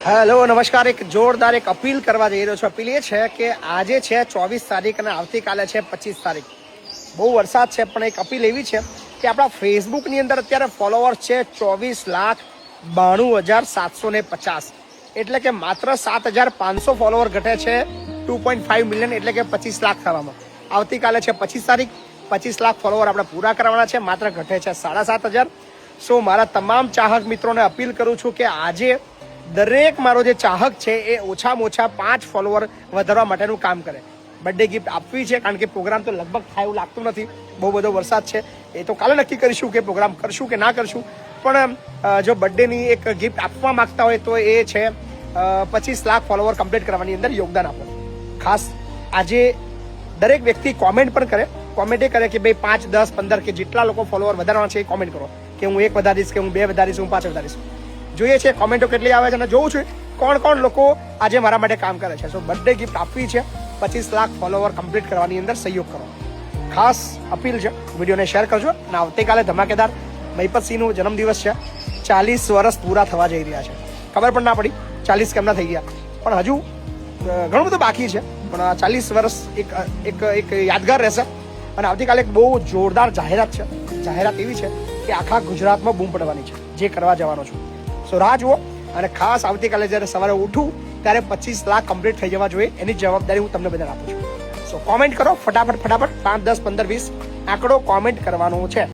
Hello નમસ્કાર। એક જોરદાર એક અપીલ કરવા જઈ રહ્યો છું। અપીલ એ છે કે આજે છે 24 તારીખ અને આવતીકાલે છે 25 તારીખ। બહુ વરસાદ છે પણ એક અપીલ એવી છે કે આપણા ફેસબુકની અંદર અત્યારે ફોલોવર્સ છે 24,92,750, એટલે કે માત્ર 7,500 ફોલોવર ઘટે છે 2.5 મિલિયન, એટલે કે 25 લાખ થવામાં। આવતીકાલે છે 25 તારીખ, 25 લાખ ફોલોવર આપણે પૂરા કરવાના છે, માત્ર ઘટે છે 7,500। સો મારા તમામ ચાહક મિત્રોને અપીલ કરું છું કે આજે દરેક મારો જે ચાહક છે એ ઓછામાં ઓછા 5 ફોલોવર વધારવા માટેનું કામ કરે। બર્થડે ગિફ્ટ આપવી છે, કારણ કે પ્રોગ્રામ તો લગભગ થાય એવું લાગતું નથી, બહુ બધો વરસાદ છે। એ તો કાલે નક્કી કરીશું કે પ્રોગ્રામ કરશું કે ના કરશું, પણ જો બર્થડેની એક ગિફ્ટ આપવા માંગતા હોય તો એ છે 25 લાખ ફોલોવર કમ્પ્લીટ કરવાની અંદર યોગદાન આપો। ખાસ આજે દરેક વ્યક્તિ કોમેન્ટ પણ કરે, કોમેન્ટ એ કરે કે ભાઈ 5, 10, 15 કે જેટલા લોકો ફોલોવર વધારવાના છે એ કોમેન્ટ કરો કે હું 1 વધારીશ, કે હું 2 વધારીશ, હું 5 વધારીશ। જોઈએ છે કોમેન્ટો કેટલી આવે છે અને જોઉં છું કોણ કોણ લોકો આજે મારા માટે કામ કરે છે। સો બર્થડે ગિફ્ટ આપવી છે, 25 લાખ ફોલોવર કમ્પ્લીટ કરવાની અંદર સહયોગ કરો। ખાસ અપીલ છે, વિડીયોને શેર કરજો। અને આવતીકાલે ધમાકેદાર મહિપતસિંહનો જન્મદિવસ છે, 40 વર્ષ પૂરા થવા જઈ રહ્યા છે। ખબર પણ ના પડી 40 કેમના થઈ ગયા, પણ હજુ ઘણું બધું બાકી છે, પણ આ 40 વર્ષ એક યાદગાર રહેશે। અને આવતીકાલે એક બહુ જોરદાર જાહેરાત છે। જાહેરાત એવી છે કે આખા ગુજરાતમાં બૂમ પડવાની છે, જે કરવા જવાનો છું। સો રાહ જુઓ, અને ખાસ આવતીકાલે જ્યારે સવારે ઉઠું ત્યારે 25 લાખ કમ્પ્લીટ થઈ જવા જોઈએ, એની જવાબદારી હું તમને બધાને આપું છું। સો કોમેન્ટ કરો ફટાફટ 5, 10, 15, 20 આંકડો કોમેન્ટ કરવાનો છે।